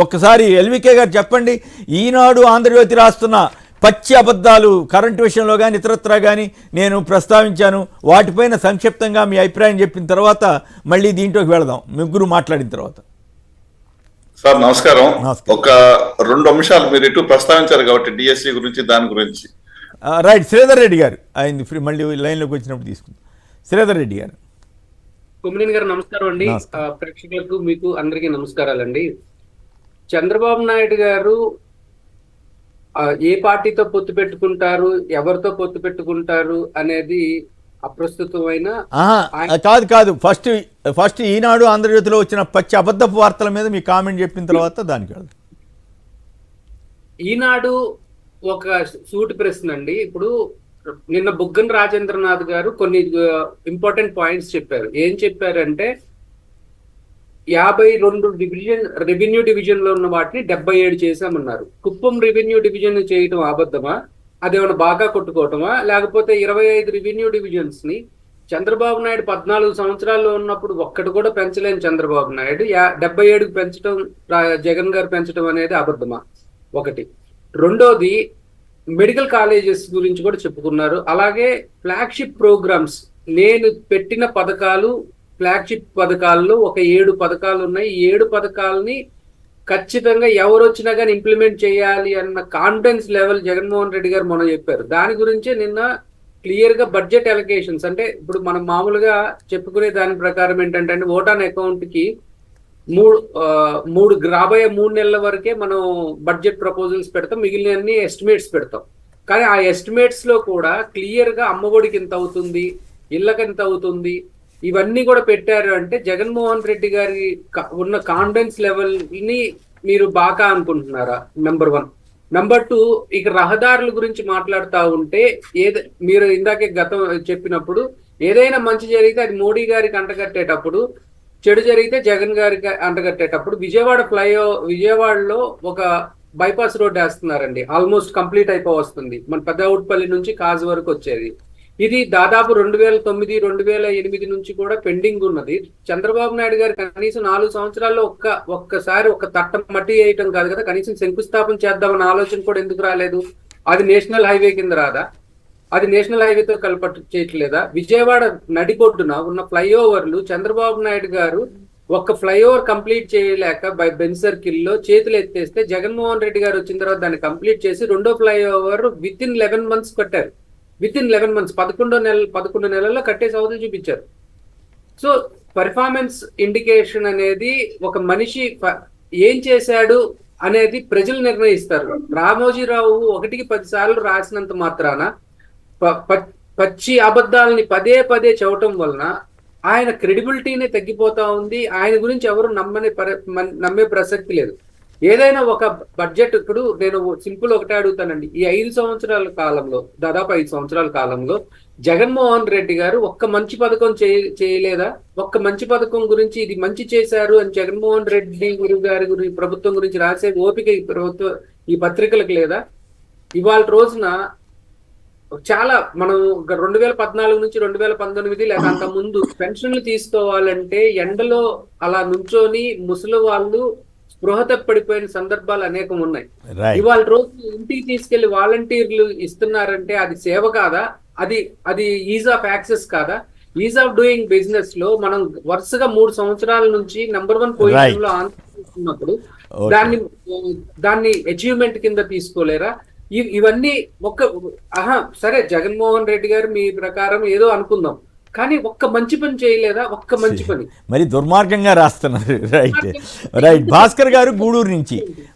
ఒక్కసారి ఎల్వికే గారు చెప్పండి, ఈనాడు ఆంధ్రజ్యోతి రాస్తున్న పచ్చి అబద్ధాలు కరెంటు విషయంలో కానీ ఇతరత్రా కానీ నేను ప్రస్తావించాను, వాటిపైన సంక్షిప్తంగా మీ అభిప్రాయం చెప్పిన తర్వాత మళ్ళీ దీంట్లోకి వెళదాం ముగ్గురు మాట్లాడిన తర్వాత. సార్ నమస్కారం. ఒక 2 అంశాలు మీరు ఇటు ప్రస్తావించారు కాబట్టి డిఎస్సి గురించి, దాని గురించి. రైట్, శ్రీధర్ రెడ్డి గారు ఆయన మళ్ళీ లైన్లోకి వచ్చినప్పుడు తీసుకుందాం. శ్రీధర్ రెడ్డి గారు. కుమ్మరేని గారు నమస్కారం అండి. ప్రేక్షకులకు మీకు అందరికీ నమస్కారాలండి. చంద్రబాబు నాయుడు గారు ఏ పార్టీతో పొత్తు పెట్టుకుంటారు, ఎవరితో పొత్తు పెట్టుకుంటారు అనేది అప్రస్తుతమైన కాదు ఫస్ట్ ఈనాడు ఆంధ్రజ్యోతిలో వచ్చిన పచ్చి అబద్ధపు వార్తల మీద మీ కామెంట్ చెప్పిన తర్వాత దానికి వెళ్దాం. ఈనాడు ఒక సూటి ప్రశ్న అండి. ఇప్పుడు నిన్న బుగ్గన రాజేంద్రనాథ్ గారు కొన్ని ఇంపార్టెంట్ పాయింట్స్ చెప్పారు. ఏం చెప్పారంటే 52 రెవెన్యూ డివిజన్ లో ఉన్న వాటిని 77 చేశామన్నారు. కుప్పం రెవెన్యూ డివిజన్ చేయటం అబద్ధమా, అదేమన్నా బాగా కొట్టుకోవటమా, లేకపోతే 25 రెవెన్యూ డివిజన్స్ ని చంద్రబాబు నాయుడు 14 సంవత్సరాల్లో ఉన్నప్పుడు ఒక్కటి కూడా పెంచలేని చంద్రబాబు నాయుడు 77కు పెంచడం, జగన్ గారు పెంచడం అనేది అబద్ధమా? ఒకటి. రెండోది, మెడికల్ కాలేజెస్ గురించి కూడా చెప్పుకున్నారు. అలాగే ఫ్లాగ్షిప్ ప్రోగ్రామ్స్, నేను పెట్టిన పథకాలు ఫ్లాగ్షిప్ పథకాల్లో ఒక 7 పథకాలు ఉన్నాయి. ఈ 7 పథకాలని ఖచ్చితంగా ఎవరు వచ్చినా కానీ ఇంప్లిమెంట్ చేయాలి అన్న కాన్ఫిడెన్స్ లెవెల్ జగన్మోహన్ రెడ్డి గారు మొన్న చెప్పారు. దాని గురించే నిన్న క్లియర్ గా బడ్జెట్ అలొకేషన్స్, అంటే ఇప్పుడు మనం మామూలుగా చెప్పుకునే దాని ప్రకారం ఏంటంటే ఓట్ ఆన్ అకౌంట్ కి రాబోయే 3 నెలల వరకే మనం బడ్జెట్ ప్రపోజల్స్ పెడతాం, మిగిలిన ఎస్టిమేట్స్ పెడతాం. కానీ ఆ ఎస్టిమేట్స్ లో కూడా క్లియర్ గా అమ్మఒడికి ఎంత అవుతుంది, ఇళ్ళకి ఎంత అవుతుంది, ఇవన్నీ కూడా పెట్టారు. అంటే జగన్మోహన్ రెడ్డి గారి ఉన్న కాన్ఫిడెన్స్ లెవెల్ ని మీరు బాగా అనుకుంటున్నారా? నెంబర్ 1. నెంబర్ 2, ఇక రహదారుల గురించి మాట్లాడుతూ ఉంటే మీరు ఇందాకే గతం చెప్పినప్పుడు ఏదైనా మంచి జరిగితే అది మోడీ గారికి అంటగట్టేటప్పుడు, చెడు జరిగితే జగన్ గారికి అంటగట్టేటప్పుడు విజయవాడలో ఒక బైపాస్ రోడ్ వేస్తున్నారండి. ఆల్మోస్ట్ కంప్లీట్ వస్తుంది. మన పెద్దవుట్పల్లి నుంచి కాజ్ వరకు వచ్చేది. ఇది దాదాపు 2009, 2008 నుంచి కూడా పెండింగ్ ఉన్నది. చంద్రబాబు నాయుడు గారు కనీసం 4 సంవత్సరాల్లో ఒక్కసారి ఒక తట్ట మట్టి వేయటం కాదు కదా, కనీసం శంకుస్థాపన చేద్దామన్న ఆలోచన కూడా ఎందుకు రాలేదు? అది నేషనల్ హైవే కింద రాదా? అది నేషనల్ హైవేతో చేయట్లేదా? విజయవాడ నడిబొడ్డున ఉన్న ఫ్లైఓవర్లు చంద్రబాబు నాయుడు గారు ఒక్క ఫ్లైఓవర్ కంప్లీట్ చేయలేక బెంజ్ సర్కిల్ లో చేతులు ఎత్తేస్తే జగన్మోహన్ రెడ్డి గారు వచ్చిన తర్వాత దాన్ని కంప్లీట్ చేసి రెండో ఫ్లైఓవర్ విత్ ఇన్ 11 months కట్టారు. విత్ ఇన్ 11 months 11 నెలల్లో కట్టేసి అవధులు చూపించారు. సో పర్ఫార్మెన్స్ ఇండికేషన్ అనేది ఒక మనిషి ఏం చేశాడు అనేది ప్రజలు నిర్ణయిస్తారు. రామోజీరావు 1కి 10 సార్లు రాసినంత మాత్రాన పచ్చి అబద్ధాలని పదే పదే చెప్పటం వలన ఆయన క్రెడిబిలిటీనే తగ్గిపోతా ఉంది. ఆయన గురించి ఎవరు నమ్మే ప్రసక్తి లేదు. ఏదైనా ఒక బడ్జెట్, ఇప్పుడు నేను సింపుల్ ఒకటే అడుగుతానండి, ఈ 5 సంవత్సరాల కాలంలో, దాదాపు 5 సంవత్సరాల కాలంలో జగన్మోహన్ రెడ్డి గారు ఒక్క మంచి పథకం చేయలేదా? ఒక్క మంచి పథకం గురించి ఇది మంచి చేశారు అని జగన్మోహన్ రెడ్డి గారి ప్రభుత్వం గురించి రాసే ఓపిక ఈ పత్రికలకు లేదా? ఇవాళ రోజున చాలా మనం 2014 నుంచి 2019 లేక అంత ముందు పెన్షన్లు తీసుకోవాలంటే ఎండలో అలా నుంచొని ముసలి వాళ్ళు స్పృహత పడిపోయిన సందర్భాలు అనేకం ఉన్నాయి. ఇవాళ రోజు ఇంటికి తీసుకెళ్లి వాలంటీర్లు ఇస్తున్నారంటే అది సేవ కాదా? అది ఈజ్ ఆఫ్ యాక్సెస్ కాదా? ఈజ్ ఆఫ్ డూయింగ్ బిజినెస్ లో మనం వరుసగా 3 సంవత్సరాల నుంచి నెంబర్ 1 పొజిషన్ లో ఆంధ్రప్రదేశ్ దాన్ని అచీవ్మెంట్ కింద తీసుకోలేరా? ఇవన్నీ సరే జగన్మోహన్ రెడ్డి గారు మీ ప్రకారం ఏదో అనుకుందాం, కానీ ఒక్క మంచి పని చేయలేదా? ఒక్క మంచి పని మరి దుర్మార్గంగా రాస్తున్నారు. రైట్. భాస్కర్ గారు గూడూరు నుంచి.